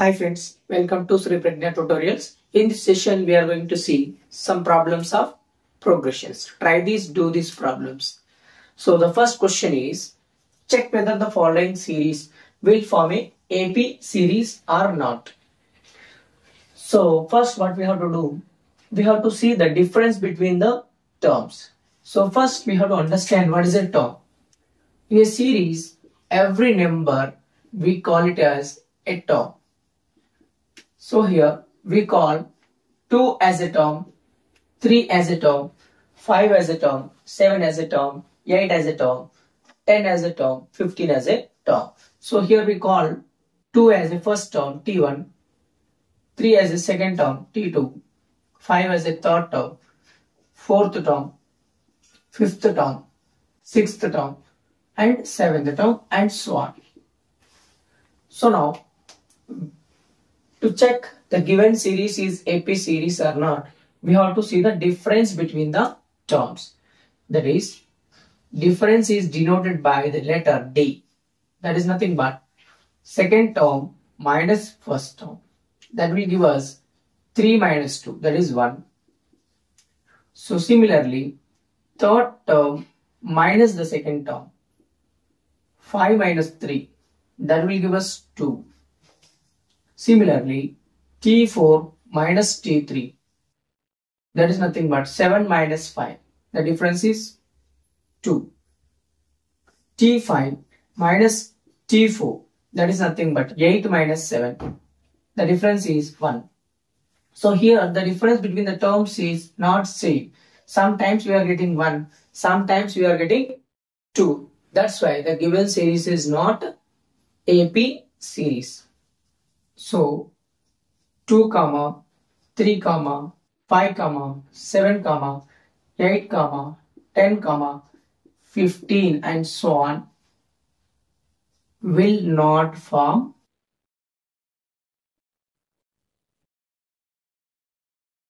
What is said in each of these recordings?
Hi friends, welcome to Sri Pragna Tutorials. In this session, we are going to see some problems of progressions. Try these, do these problems. So the first question is, check whether the following series will form a AP series or not. So first what we have to do, we have to see the difference between the terms. So first we have to understand what is a term. In a series, every number we call it as a term. So here we call 2 as a term, 3 as a term, 5 as a term, 7 as a term, 8 as a term, 10 as a term, 15 as a term. So here we call 2 as a first term T1, 3 as a second term T2, 5 as a third term, fourth term, fifth term, sixth term, and seventh term, and so on. So now, to check the given series is AP series or not, we have to see the difference between the terms. That is, difference is denoted by the letter D. That is nothing but second term minus first term. That will give us 3 minus 2, that is 1. So similarly, third term minus the second term, 5 minus 3, that will give us 2. Similarly, T4 minus T3, that is nothing but 7 minus 5. The difference is 2. T5 minus T4, that is nothing but 8 minus 7. The difference is 1. So here the difference between the terms is not same. Sometimes we are getting 1, sometimes we are getting 2. That's why the given series is not AP series. So 2, 3, 5, 7, 8, 10, 15 and so on will not form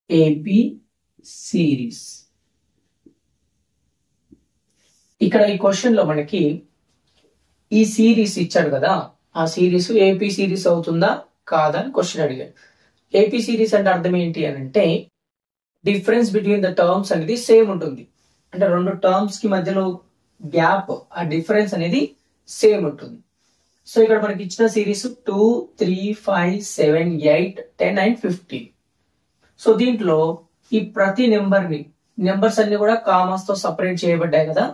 AP series. ఇక్కడ ఈ question లో మనకి ఈ series ఇచ్చాడు కదా, ఆ series AP series అవుతుందా కాదా అని క్వశ్చన్ అడిగాడు. ఏపీ సిరీస్ అంటే అర్థం ఏంటి అని అంటే, డిఫరెన్స్ బిట్వీన్ ద టర్మ్స్ అనేది సేమ్ ఉంటుంది. అంటే రెండు టర్మ్స్ కి మధ్యలో గ్యాప్, ఆ డిఫరెన్స్ అనేది సేమ్ ఉంటుంది. సో ఇక్కడ మనకి ఇచ్చిన సిరీస్ 2, 3, 5, 7, 8, 10 అండ్ 15. సో దీంట్లో ఈ ప్రతి నెంబర్స్ అన్ని కూడా కామాస్ తో సపరేట్ చేయబడ్డాయి కదా.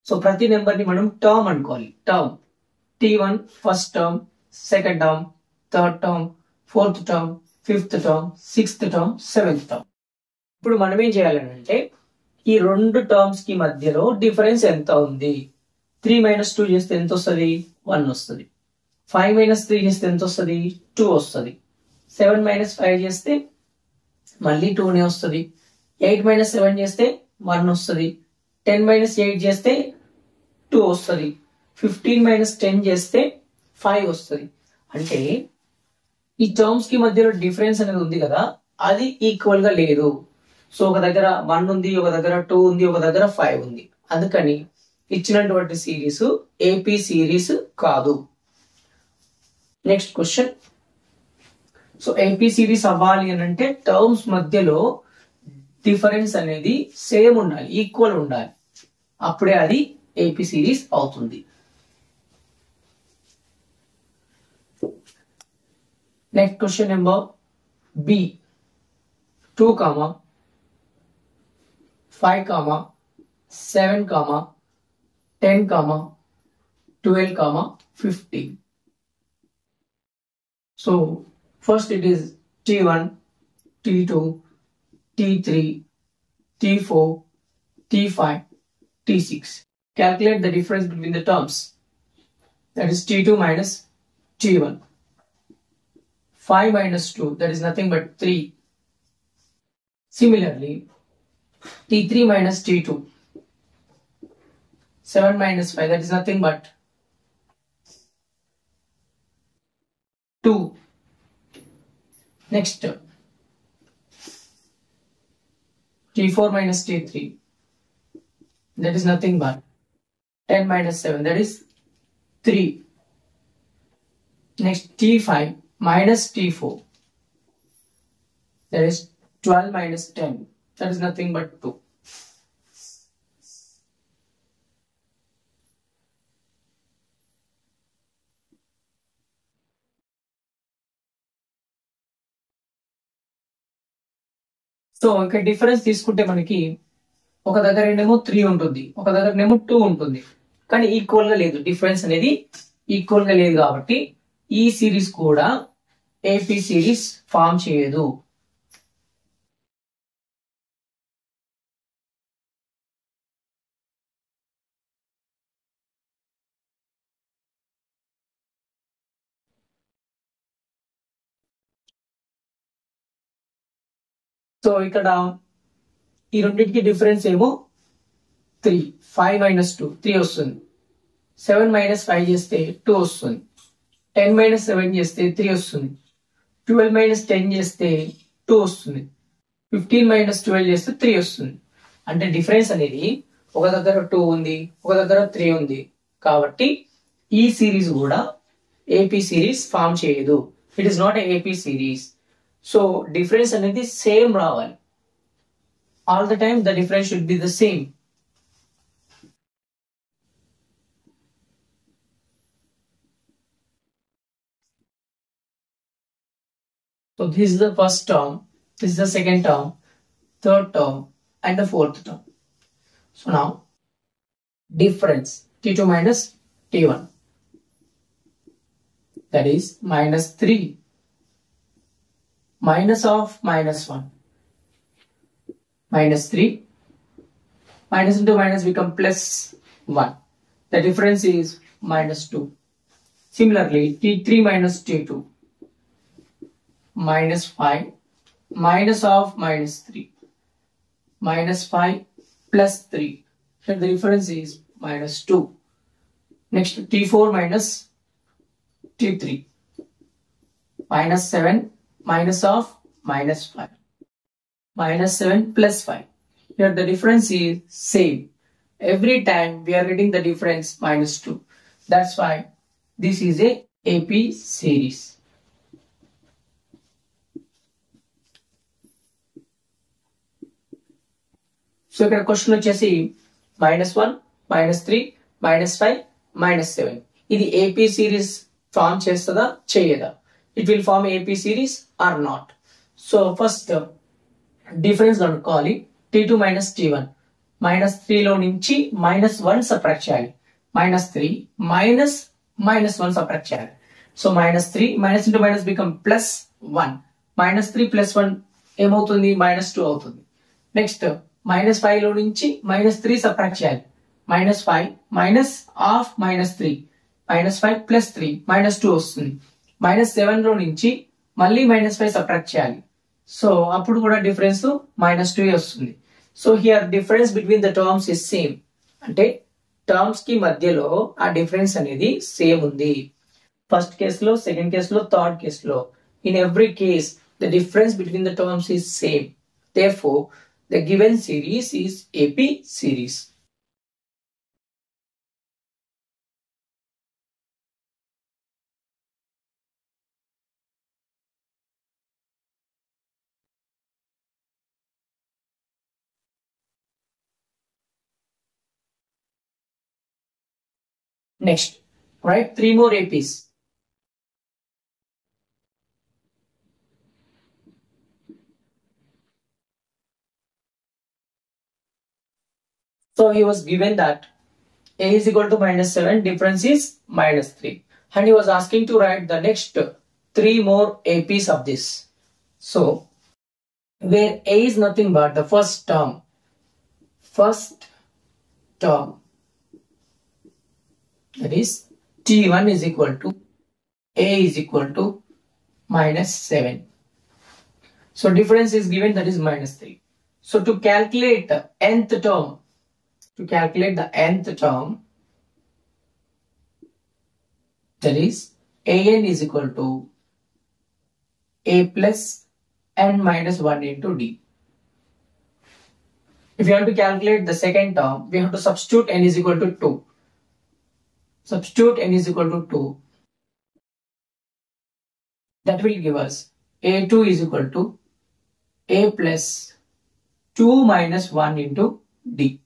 సో ప్రతి నెంబర్ ని మనం టర్మ్ అనుకోవాలి. Term T1 first term, second term, third term, fourth term, fifth term, sixth term, seventh term. ఇప్పుడు మనం ఏం చేయాలంటే, ఈ రెండు టర్మ్స్ కి మధ్యలో డిఫరెన్స్ ఎంత ఉంది. 3 మైనస్ 2 చేస్తే ఎంత వస్తుంది? 1 వస్తుంది. 5 మైనస్ 3 చేస్తే ఎంత వస్తుంది? 2 వస్తుంది. 7 మైనస్ 5 చేస్తే మళ్ళీ 2 వస్తుంది. 8 మైనస్ 7 చేస్తే 1 వస్తుంది. 10 మైనస్ 8 చేస్తే 2 వస్తుంది. 15 మైనస్ 10 చేస్తే 5 వస్తుంది. అంటే ఈ టర్మ్స్ కి మధ్యలో డిఫరెన్స్ అనేది ఉంది కదా, అది ఈక్వల్ గా లేదు. సో ఒక దగ్గర 1 ఉంది, ఒక దగ్గర 2 ఉంది, ఒక దగ్గర 5 ఉంది. అందుకని ఇచ్చినటువంటి సిరీస్ ఏపీ సిరీస్ కాదు. Next question. So AP series అవ్వాలి అని అంటే టర్మ్స్ మధ్యలో డిఫరెన్స్ అనేది సేమ్ ఉండాలి, ఈక్వల్ ఉండాలి. అప్పుడే అది ఏపీ సిరీస్ అవుతుంది. Next question number B. 2, 5, 7, 10, 12, 15. So first it is T1, T2, T3, T4, T5, T6. Calculate the difference between the terms. That is T2 minus T1. 5 minus 2, that is nothing but 3. Similarly, T3 minus T2. 7 minus 5, that is nothing but 2. Next, T4 minus T3, that is nothing but 10 minus 7, that is 3. Next, T5 minus T4. That is 12 minus 10. That is nothing but 2. So ఇక్కడ difference తీసుకుంటే మనకి ఒక దగ్గరేమో 3 ఉంటుంది, ఒక దగ్గరనేమో 2 ఉంటుంది, కానీ equal గా లేదు. డిఫరెన్స్ అనేది ఈక్వల్ గా లేదు కాబట్టి ఈ సిరీస్ కూడా ఏపీ సిరీస్ ఫామ్ చేయదు. సో ఇక్కడ ఈ రెండింటికి డిఫరెన్స్ ఏమో 3. 5 minus 2 3 వస్తుంది. 7 minus 5 చేస్తే 2 వస్తుంది. 10 minus 7 చేస్తే 3 వస్తుంది. 12 minus 10 చేస్తే 2 వస్తుంది. 15 minus 12 చేస్తే 3 వస్తుంది. అంటే డిఫరెన్స్ అనేది ఒక దగ్గర 2 ఉంది, ఒక దగ్గర 3 ఉంది. కాబట్టి ఈ సిరీస్ కూడా ఏపీ సిరీస్ ఫామ్ చేయదు. It is not AP series. So difference అనేది సేమ్ రావాలి. All the time the difference should be the same. So this is the first term, this is the second term, third term, and the fourth term. So now difference T2 minus T1, that is minus 3 minus of minus 1, minus 3 minus into minus become plus 1. The difference is minus 2. Similarly T3 minus T2, minus 5 minus of minus 3, minus 5 plus 3. So the difference is minus 2. Next T4 minus T3, minus 7 minus of minus 5, minus 7 plus 5. Here the difference is same. Every time we are getting the difference minus 2. That's why this is a AP series. So ఇక్కడ question వచ్చేసి -1, -3, -5, -7. ఇది AP series form చేస్తుందా చేయదా? It will form AP series or not. So first difference కనుక్కోవాలి. T2 minus T1, -3 లో నుంచి -1 subtract చేయాలి. -3 minus -1 subtract చేయాలి. So -3 minus into minus become +1. -3 + 1 ఏమవుతుంది? -2 అవుతుంది. నెక్స్ట్ -5 లో నుంచి -3 సబ్ట్రాక్ట్ చేయాలి. -5 minus of -3, -5 plus 3 -2 వస్తుంది. -7 లో నుంచి మళ్ళీ -5 సబ్ట్రాక్ట్ చేయాలి. సో అప్పుడు కూడా డిఫరెన్స్ -2 వస్తుంది. So here difference between the terms is same. అంటే టర్మ్స్ కి మధ్యలో ఆ డిఫరెన్స్ అనేది సేమ్ ఉంది. ఫస్ట్ కేసులో, సెకండ్ కేసులో, థర్డ్ కేసులో, in every case the difference between the terms is same. Therefore, the given series is AP series. Next, write 3 more APs. So he was given that A is equal to -7, difference is -3. And he was asking to write the next 3 more APs of this. So, where A is nothing but the first term, that is T1 is equal to A is equal to -7. So difference is given, that is -3. So to calculate the nth term, that is an is equal to a plus n minus 1 into d. If you have to calculate the second term, we have to substitute n is equal to 2. Substitute n is equal to 2. that will give us a2 is equal to a plus 2 minus 1 into d.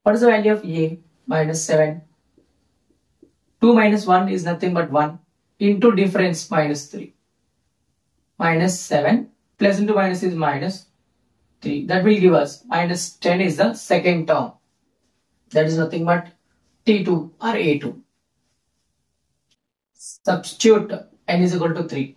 What is the value of a? Minus 7. 2 minus 1 is nothing but 1 into difference minus 3. Minus 7 plus into minus is minus 3. That will give us minus 10 is the second term. That is nothing but T2 or A2. Substitute n is equal to 3.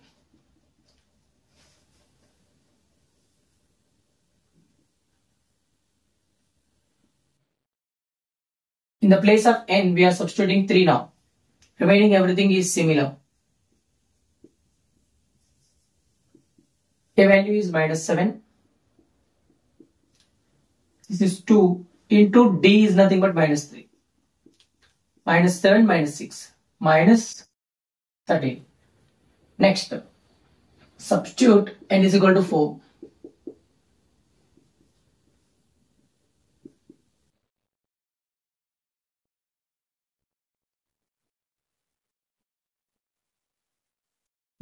In the place of n, we are substituting 3 now. Remaining everything is similar. A value is minus 7. This is 2 into d is nothing but minus 3. Minus 7 minus 6 minus 13. Next, substitute n is equal to 4.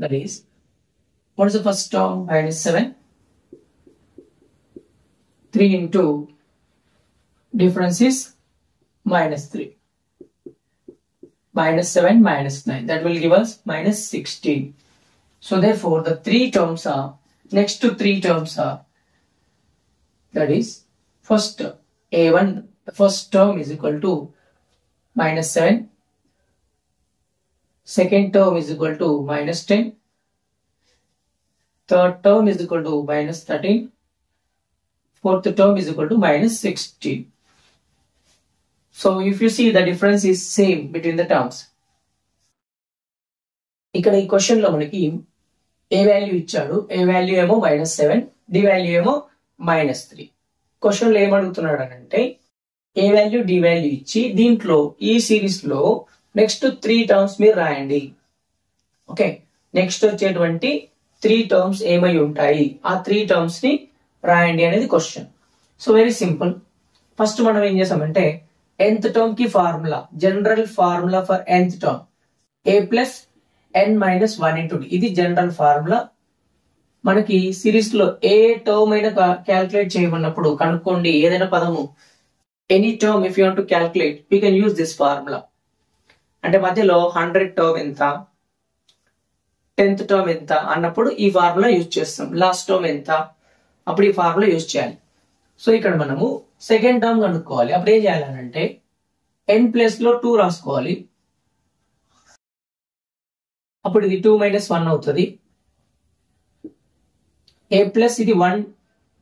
That is, what is the first term? Minus 7. 3 into difference is minus 3. Minus 7 minus 9. That will give us minus 16. So therefore, the three terms are, next to three terms are, that is, first a1, the first term is equal to minus 7. Second term is equal to minus 10. Third term is equal to minus 13. Fourth term is equal to minus 16. So if you see, the difference is same between the terms. ఇక్కడ ఈ question లో మనకి ఏ value ఇచ్చాడు, ఏ value ఏమో minus 7, D value ఏమో minus 3. Question లో ఏమడుగుతున్నాడు అంటే ఏ value D value ఇచ్చి దీంట్లో ఈ సిరీస్ లో నెక్స్ట్ 3 టర్మ్స్ మీరు రాయండి. ఓకే, నెక్స్ట్ వచ్చేటువంటి 3 టర్మ్స్ ఏమై ఉంటాయి, ఆ 3 టర్మ్స్ ని రాయండి అనేది question. So very simple. First మనం ఏం చేసామంటే nth టర్మ్ కి formula, general formula for nth term a plus n minus 1 into d. ఇది జనరల్ ఫార్ములా. మనకి సిరీస్ లో ఏ టర్మ్ అయినా క్యాల్కులేట్ చేయమన్నప్పుడు కనుక్కోండి ఏదైనా పదము, any term if you want to calculate we can use this formula. అంటే మధ్యలో 100 టర్మ్ ఎంత, 10th టర్మ్ ఎంత అన్నప్పుడు ఈ ఫార్ములా యూజ్ చేస్తాం. లాస్ట్ టర్మ్ ఎంత, అప్పుడు ఈ ఫార్ములా యూజ్ చేయాలి. సో ఇక్కడ మనము సెకండ్ టర్మ్ కనుక్కోవాలి. అప్పుడు ఏం చేయాలంటే n ప్లస్ లో 2 రాసుకోవాలి. అప్పుడు ఇది 2 మైనస్ 1 అవుతుంది. a ప్లస్ ఇది 1,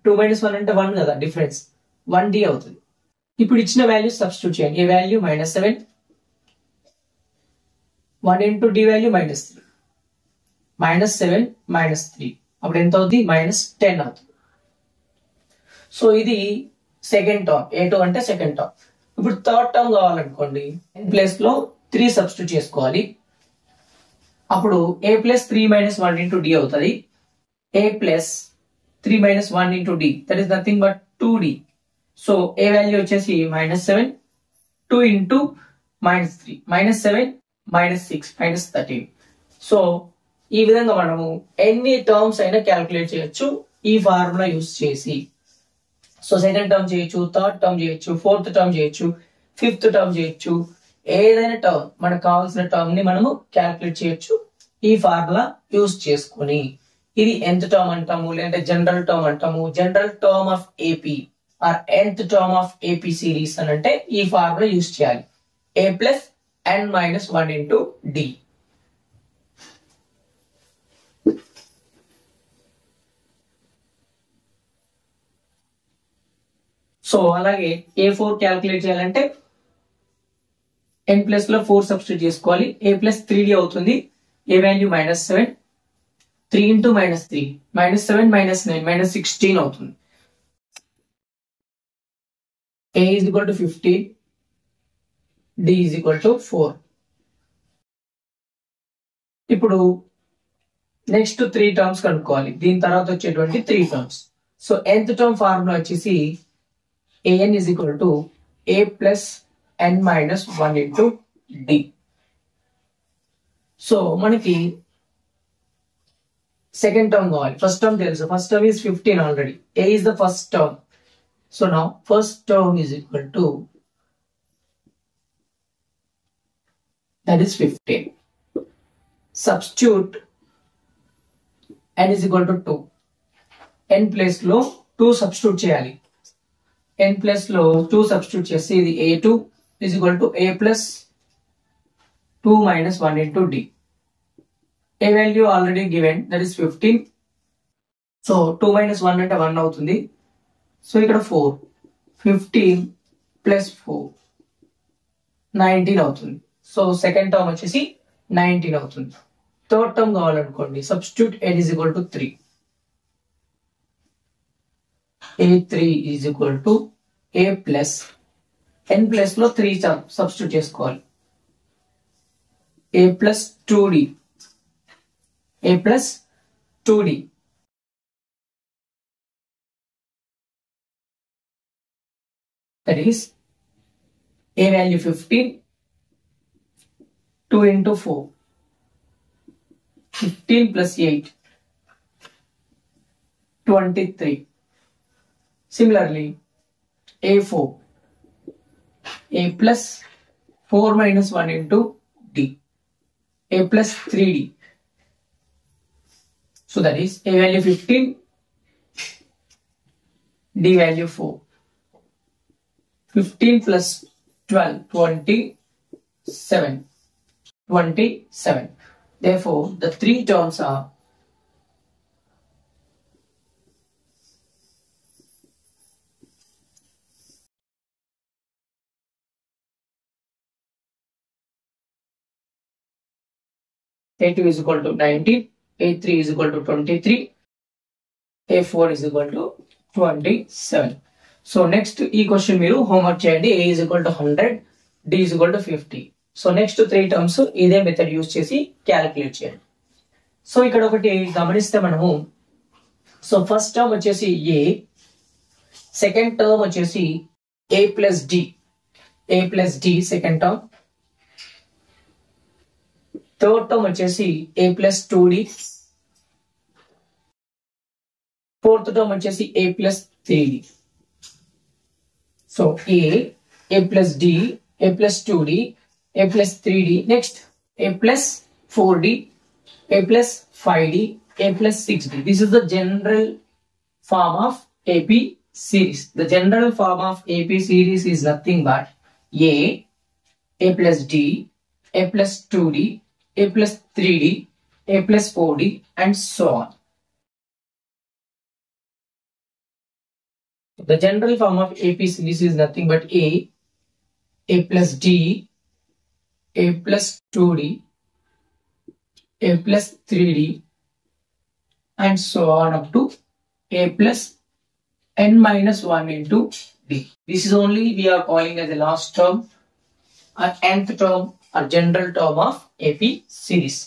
2 మైనస్ 1 అంటే 1 కదా డిఫరెన్స్, 1d అవుతుంది. ఇప్పుడు ఇచ్చిన వాల్యూ సబ్స్టిట్యూట్ చేయండి. a value minus 7, 1 into d value minus 3, minus 7 minus 3 అప్పుడు ఎంత అవుతుంది? minus 10 అవుతుంది. సో ఇది సెకండ్ టర్మ్, a2 అంటే సెకండ్ టర్మ్. ఇప్పుడు థర్డ్ టర్మ్ కావాలనుకోండి, ప్లేస్ లో 3 సబ్స్టిట్యూట్ చేసుకోవాలి. అప్పుడు a plus 3 minus 1 into d అవుతుంది. a plus 3 minus 1 into d, that is nothing but 2d. So a value వచ్చేసి minus 7, 2 into minus 3, minus 7 minus 6 minus 13. So ఈ విధంగా మనము ఎన్ని టర్మ్స్ అయినా క్యాల్కులేట్ చేయొచ్చు ఈ ఫార్ములా యూస్ చేసి. సో సెకండ్ టర్మ్ చేయొచ్చు, థర్డ్ టర్మ్ చేయొచ్చు, ఫోర్త్ టర్మ్ చేయొచ్చు, ఫిఫ్త్ టర్మ్ చేయొచ్చు. ఏదైనా టర్మ్ మనకు కావాల్సిన టర్మ్ ని మనము క్యాల్కులేట్ చేయొచ్చు ఈ ఫార్ములా యూస్ చేసుకుని. ఇది nth టర్మ్ అంటాము, లేదంటే జనరల్ టర్మ్ అంటాము. General term of AP or nth term of AP series అని అంటే ఈ ఫార్ములా యూస్ చేయాలి. a plus n minus 1 into d. So అలాగే a4 క్యాల్కులేట్ చేయాలంటే n ప్లస్ లో 4 సబ్స్టిట్యూట్ చేసుకోవాలి. a ప్లస్ 3d అవుతుంది. a value minus 7, 3 into minus 3, minus 7 minus 9 minus 16 అవుతుంది. a is equal to 50, d is equal to 4. ఇప్పుడు next 3 terms కనుక్కోవాలి. దీని తర్వాత వచ్చేటువంటి 3 terms. So nth term formula వచ్చేసి an is equal to a plus n minus 1 into d. So మనకి second term కావాలి. First term తెలుసు. First term is 15 already. A is the first term. So now first term is equal to, that is 15. Substitute n is equal to 2. n place లో 2 substitute చేయాలి. n place లో 2 substitute చేస్తే ఇది a2 is equal to a plus 2 minus 1 into d. A value already given, that is 15. So 2 minus 1 అంటే 1 అవుతుంది. So ఇక్కడ 4. 15 plus 4 19 అవుతుంది. So second term వచ్చేసి 19 అవుతుంది. థర్డ్ టర్మ్ కావాలనుకోండి, substitute n is equal to 3. a3 is equal to a plus n plus లో 3 substitute చేసుకోవాలి. a plus 2d, a plus 2d, that is a value 15, 2 into 4, 15 plus 8, 23. Similarly, a4, a plus 4 minus 1 into d, a plus 3d. So that is a value 15, d value 4. 15 plus 12, 27. 27. Therefore, the three terms are a2 is equal to 19, a3 is equal to 23, a4 is equal to 27. So next ఈ question మీరు homework చేయండి. a is equal to 100, d is equal to 50. So next 3 terms ఇదే method use చేసి calculate చేయండి. So ఇక్కడ ఒకటి గమనిస్తే మనము, సో ఫస్ట్ టర్మ్ వచ్చేసి a, సెకండ్ టర్మ్ వచ్చేసి a plus d second term, third term వచ్చేసి a plus 2d, fourth term వచ్చేసి a plus 3d. So a plus d, a plus 2d, a plus 3d, next a plus 4d, a plus 5d, a plus 6d. This is the general form of AP series. The general form of AP series is nothing but a plus d, a plus 2d, a plus 3d, a plus 4d, and so on. The general form of AP series is nothing but a plus d, a plus 2d, a plus 3d, and so on up to a plus n minus 1 into d. This is only we are calling as the last term or nth term or general term of AP series.